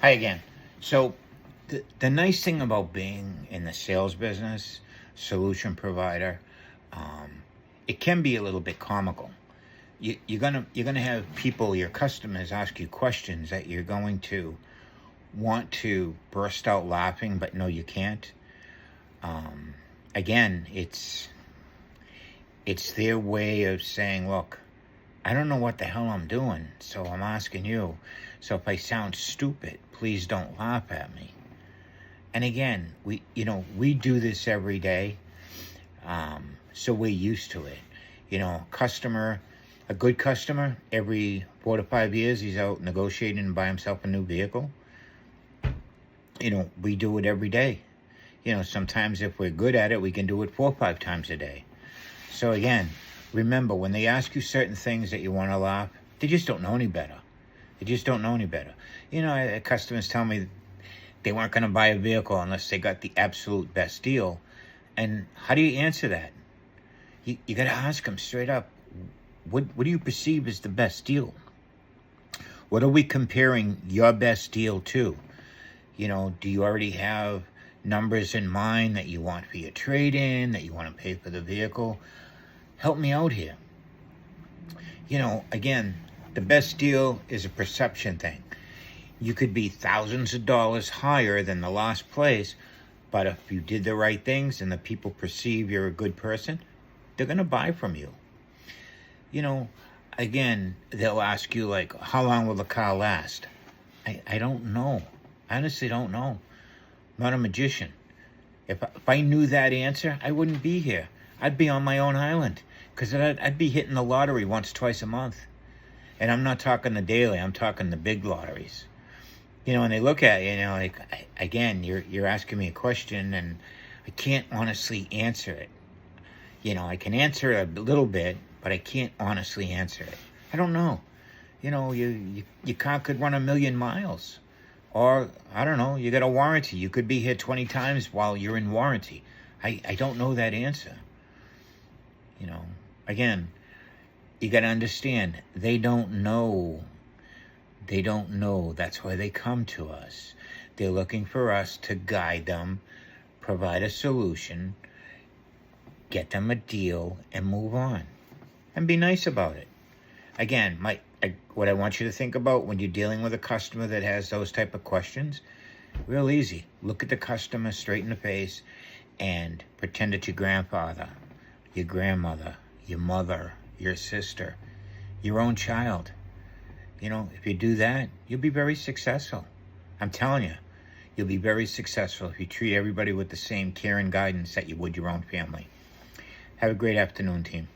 Hi again. So the nice thing about being in the sales business, solution provider, it can be a little bit comical. You're gonna have people, your customers, ask you questions that you're going to want to burst out laughing, but no, you can't. Again, it's their way of saying, look, I don't know what the hell I'm doing, so I'm asking you. So if I sound stupid, please don't laugh at me. And again, we do this every day, so we're used to it. A good customer, every 4 to 5 years, he's out negotiating and buy himself a new vehicle. We do it every day. Sometimes if we're good at it, we can do it 4 or 5 times a day. So again, remember, when they ask you certain things that you want to laugh, they just don't know any better. They just don't know any better. Customers tell me they weren't going to buy a vehicle unless they got the absolute best deal. And how do you answer that? You got to ask them straight up, what do you perceive as the best deal? What are we comparing your best deal to? Do you already have numbers in mind that you want for your trade-in, that you want to pay for the vehicle? Help me out here. Again, the best deal is a perception thing. You could be thousands of dollars higher than the last place, but if you did the right things and the people perceive you're a good person, they're going to buy from you. Again, they'll ask you, like, how long will the car last? I don't know. I honestly don't know. I'm not a magician. If I knew that answer, I wouldn't be here. I'd be on my own island, because I'd be hitting the lottery once, twice a month. And I'm not talking the daily, I'm talking the big lotteries. And they look at you, like, again, you're asking me a question, and I can't honestly answer it. I can answer it a little bit, but I can't honestly answer it. I don't know. Your car could run 1,000,000 miles. Or, I don't know, you got a warranty. You could be here 20 times while you're in warranty. I don't know that answer. Again, you got to understand, they don't know. They don't know. That's why they come to us. They're looking for us to guide them, provide a solution, get them a deal, and move on. And be nice about it. Again, what I want you to think about when you're dealing with a customer that has those type of questions, real easy. Look at the customer straight in the face and pretend it's your grandfather, your grandmother, your mother, your sister, your own child. If you do that, you'll be very successful. I'm telling you, you'll be very successful if you treat everybody with the same care and guidance that you would your own family. Have a great afternoon, team.